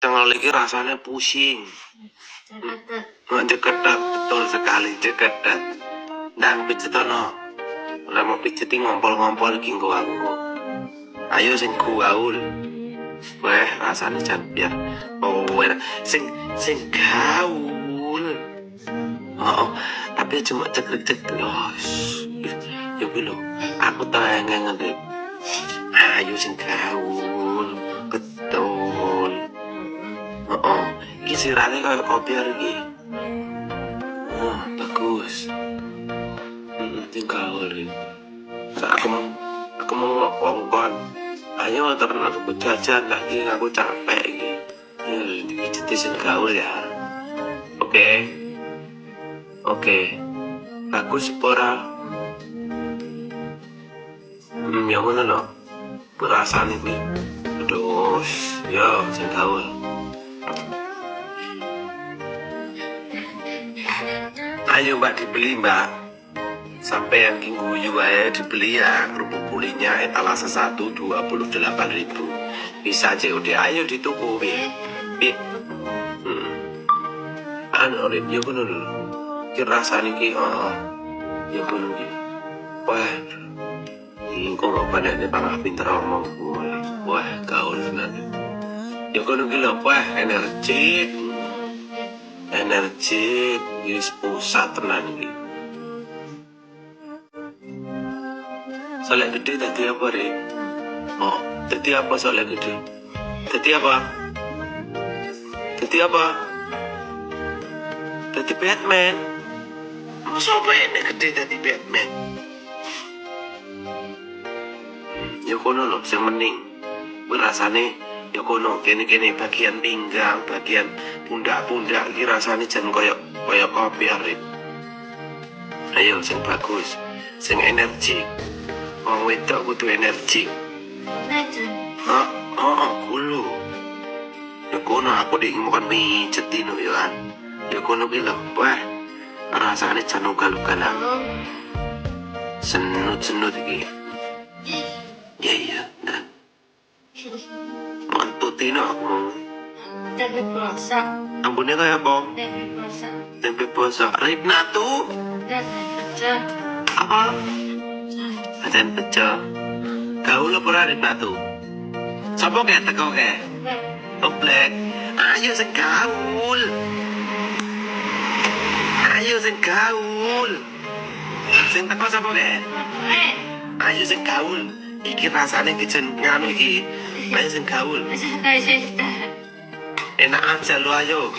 Cengol iki rasanya pusing. Ceketat, betul sekali ceketat. Dan pijetono. Ora mau pijeti ngompol-ngompol iki nggo aku. Ayo sing gaul. Weh, rasanya jan biar sing gaul. Oh, tapi cuma cekrek-cekrek. Oh, ya lho, aku pengen ngerti. Ayo sing gaul. Betul. Oh, iki sirane kayak kopi hari ini. Oh, bagus. Sing gaul iki. Aku mau ngongkon. Ayo terus aku jajan lagi, aku capek iki. Dipijeti sing gaul ya. Oke. Bagus ora? Ya ngono lho. Perasaan iki. Aduh, yo sing gaul. Ayo mbak dibeli mbak. Sampai yang guyu aja dibeli ya. Kerupuk kulinya etalase 1 28.000. Bisa COD, ayo dituku bi. Anu Rip, ya ngono lho. Ki rasane ki ya ngono ki. Wah. Kok gak padane parah pinter omong gue. Wah, gaul tenan. Ya ngono ki lho, wah energik. Wis pusat tenan iki. Soalnya gede tadi apa Rip? Oh, tadi apa soalnya gede? Tadi apa? Tadi Batman. Masa apa ini gede tadi Batman? Ya kono lho, sing mending. Rasane ya kono kene bagian pinggang, bagian pundak-pundak iki rasane jan koyo kopi Rip. Ayo sing bagus, sing energi. Wong wedok kudu energi. Kulo. Ya kono aku dik makan mijetin ya. Ya kono ki lho, wah. Rasane jan ugal-ugalan. Senut-senut iki. Iya. Mantutino aku. Tempe masak. Ambune kaya apa? Tempe masak. Rip natu. Apa? Acan pecah. Gaul apa ora Rip natu? Sapa kayak teko kayak? Oblek. Ayo sing gaul. Sing teko sapa kayak? Ayo sing gaul. Iki rasane kijen nganu iki. Ayo sing gaul. Enak aja lu ayo.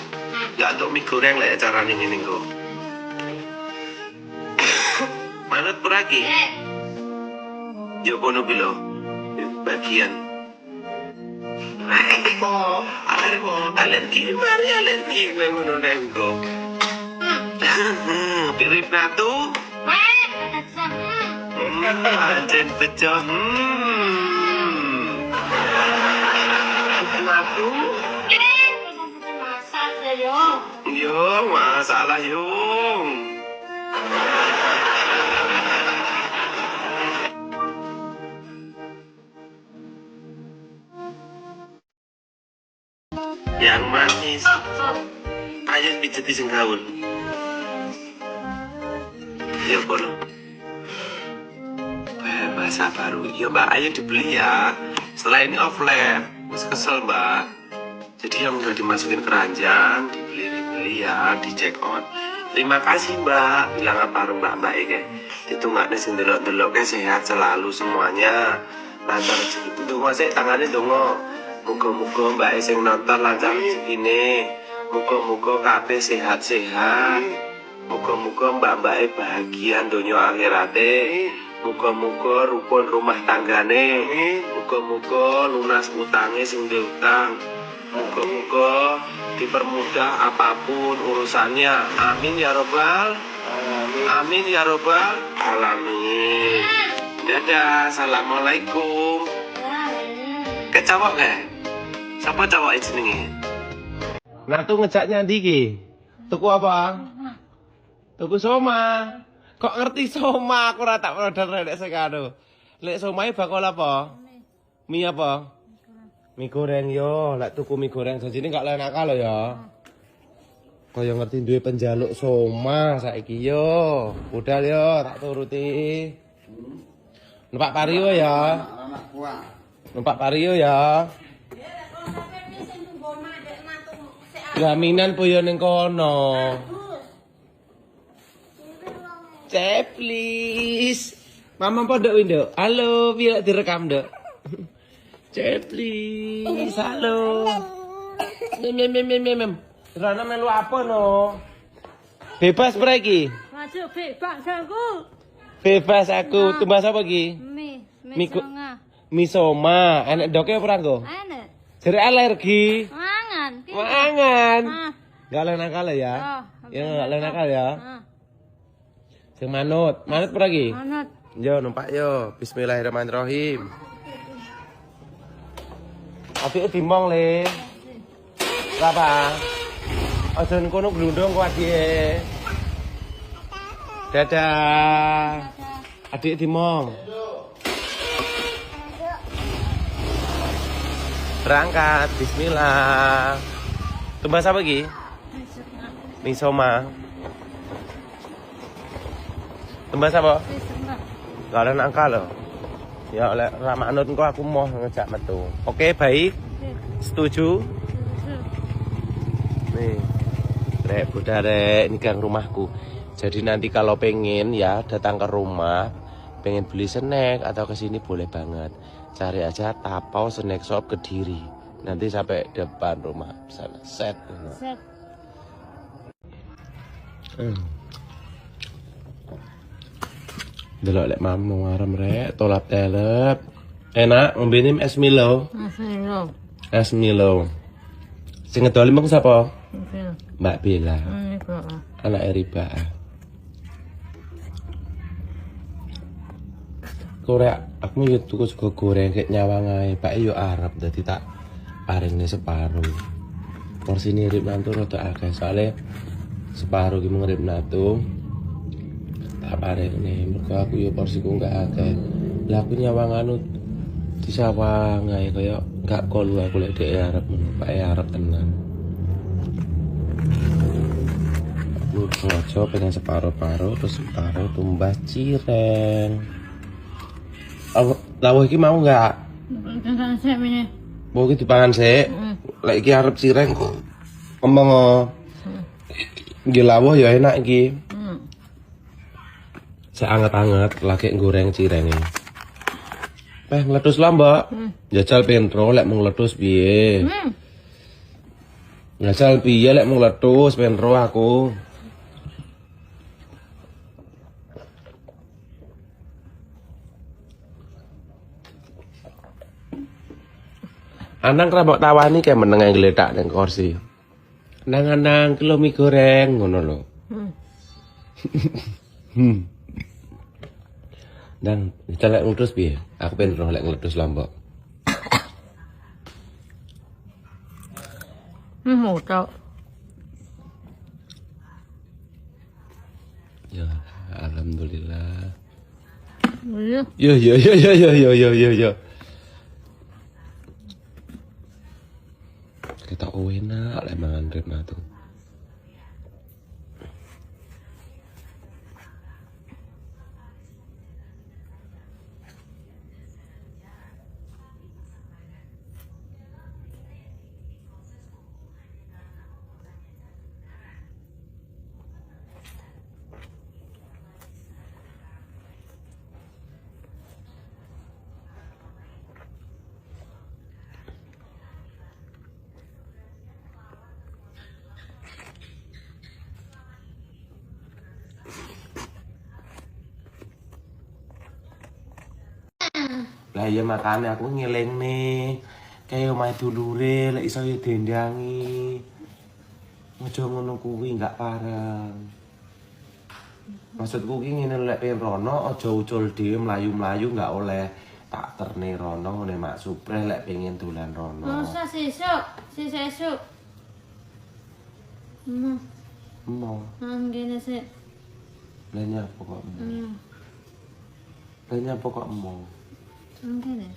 Gak untuk mie goreng lah ya caranya ngene kok. Manut peragi. Yo kono bilo. Bagian. Alergi ngono nengko. Pirip natu. Ajen pecah. Natu. Yo, masalah yung. Yang manis. Ayo pijeti sing gaul. Ya kono. Bahasa baru. Ya mbak, ayo dibeli ya. Setelah ini offline. Mas kesel mbak. Jadi yang udah dimasukin keranjang, dibeli ya, di check out. Terima kasih mbak. Bilang apa mbak ini. Itu nggak ada sing delok-delok sehat selalu semuanya. Lancar rezeki itu masih tangannya dongo. Muga-muga mbak sing nonton lancar rezekine. Muga-muga kabeh sehat-sehat. Muga-muga mbak bahagia donya akhirate. Muga-muga rukun rumah tanggane. Muga-muga lunas utange sing diutang. Muga-muga dipermudah apapun urusannya. Amin ya robbal. Amin ya robbal alamin. Dadah, assalamualaikum. Kecawak gak? Siapa cawak jenenge? Nah tuh ngejaknya Diki. Tuku apa? Tuku soma. Kok ngerti soma? Aku rata order lek sekado. Lek somai bakal apa? Mie apa? Mie goreng yo, lek tuku mie goreng jajine gak lek nakal ya. Kaya ngerti duwe penjaluk soma saiki yo. Budal yo, tak turuti. Numpak Vario ya. Numpak Vario ya. Jaminan puyo ning kono. Cep, please. Mama pondok window. Halo, biar direkam, Dok. Cep, please. Halo. Mem. Rana melu apa no? Bebas berapa? Masuk bebas aku. Bebas aku. Tumbas apa ki? Mie soma. Enak doknya apa nggo? Enak. Jadi alergi. Mangan. Mangan. Ah. Gak oleh nakal ya? Oh, Ya gak oleh nakal ya? Ah. Sing manut. Manut berapa? Manut. Yo numpak yo. Bismillahirrahmanirrahim. Apike timong le. Apa? Aja kono glundung kok adike. Dadah. Adik dimong. Berangkat, bismillah. Tumbas apa ki? Mie soma. Tumbas apa? Gak ada nangka loh. Ya oleh ramanut kok aku mau ngejak metu. Oke, baik. Setuju? Nih. Rek, budare ini gang rumahku. Jadi nanti kalau pengen ya datang ke rumah, pengen beli snack atau ke sini boleh banget. Cari aja Tapau Snack Shop Kediri. Nanti sampai depan rumah sana. Set. Delok lek mamu ngarem rek, tolap telep. Enak, ngombene es Milo. Es Milo. Sing ngedoli mung sapa? Mbak Bella. Anak Riba. Korek aku yo tuku sego goreng kayak nyawang ae. Pak yo Arab dadi tak paringne separuh. Porsine rib nantu rada akeh soalnya separuh ki mung rib nantu. Tak paringne mergo aku yo porsiku gak akeh. Lah aku nyawang anu disawang ae kaya gak kolu aku lek dhek Arab ngono. Pak Arab tenan. Lu sengaja pengen separuh-paruh terus separuh tumbas cireng. Lawuh iki mau enggak? Jangan sih ini. Mau iki dipangan sik. Lek iki arep cireng kok. Kembang. Nggih lawuh ya enak iki. Seanget-anget lagi goreng cireng iki. Ngeletus lah, Mbak. Jajal pentro lek mau ngeletus piye? Jajal piye lek mau ngeletus pentro aku. Anang kerabok tawani kayak meneng yang geletak nang kursi. Nang kilo mie goreng ngono lho. Dan kita lek ngletus piye? Aku pengen roh lek ngletus Lombok. Mau tau. Ya, alhamdulillah. Iya. Yo. Kita enak lek mangan rib natu. Lah iya makanya aku ngeleng nih. Kayak omahe dulure lek iso dendangi. Aja ngono kuwi enggak pareng. Maksudku ki ngene lek pengen rono aja ucul dhewe mlayu-mlayu enggak oleh tak terne rono ngene Mak Supreh lek pengen dolan rono. Masa sesuk. Mau. Gini sih. Lainnya pokok mau. Lainnya pokok mau. Gini.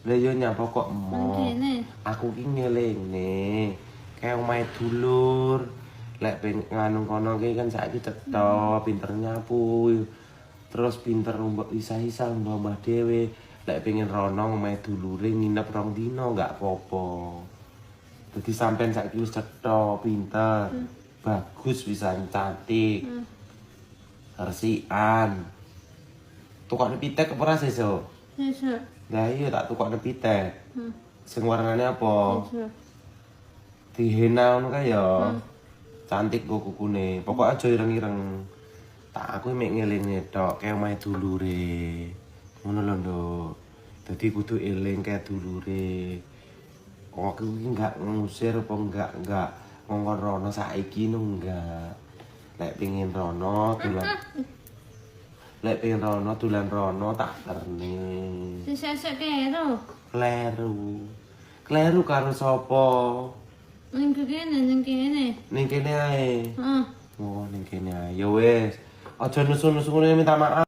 Lah yo nyapa kok Nang emoh. kene. Aku ki ngelingne. Kayak omahe dulur. Lek ping nganu kono ki kan saiki cetha, pinter nyapu. Terus pinter isa-isa mbah dhewe. Lek pengen rono omahe dulure nginep 2 dina enggak apa-apa. Dadi sampean saiki wis cetha, pinter. Bagus bisa cantik. Resikan. Tukokne pitek apa ora sesuk? Sesuk. Lah iya tak tukokne pitek. Sing warnane apa? Sesuk. Dihena ngono kae ya. Cantik kok kukune. Pokok aja ireng-ireng. Tak aku mek ngelingne tok kaya omahe dulure. Ngono lho, Nduk. Dadi kudu eling kaya dulure. Kok aku iki enggak ngusir apa enggak ngongkon rono saiki no enggak. Lek pengin rono dolan. Lek pengen rono dolan rono tak terne. Sesuk kero. Kleru karo sapa? Ning kene, ning kene. Ning kene ae. Heeh. Oh, ning kene ae. Ya wis. Aja nusu-nusu ngene minta maaf.